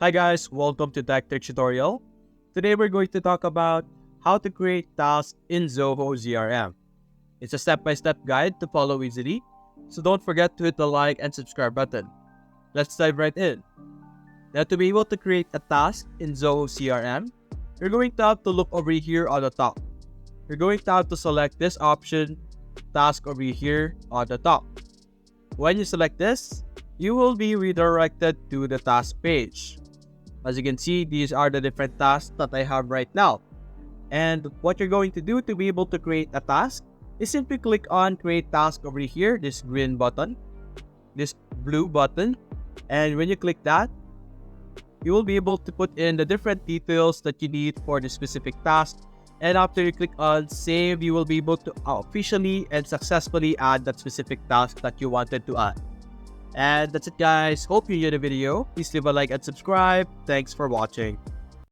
Hi guys, welcome to Tech Tutorial. Today we're going to talk about how to create tasks in ZOHO CRM. It's a step-by-step guide to follow easily, so don't forget to hit the like and subscribe button. Let's dive right in. Now to be able to create a task in ZOHO CRM, you're going to have to look over here on the top. You're going to have to select this option, task over here on the top. When you select this, you will be redirected to the task page. As you can see, these are the different tasks that I have right now. And what you're going to do to be able to create a task is simply click on create task over here, this green button, this blue button. And when you click that, you will be able to put in the different details that you need for the specific task. And after you click on save, you will be able to officially and successfully add that specific task that you wanted to add. And that's it guys, hope you enjoyed the video. Please leave a like and subscribe. Thanks for watching.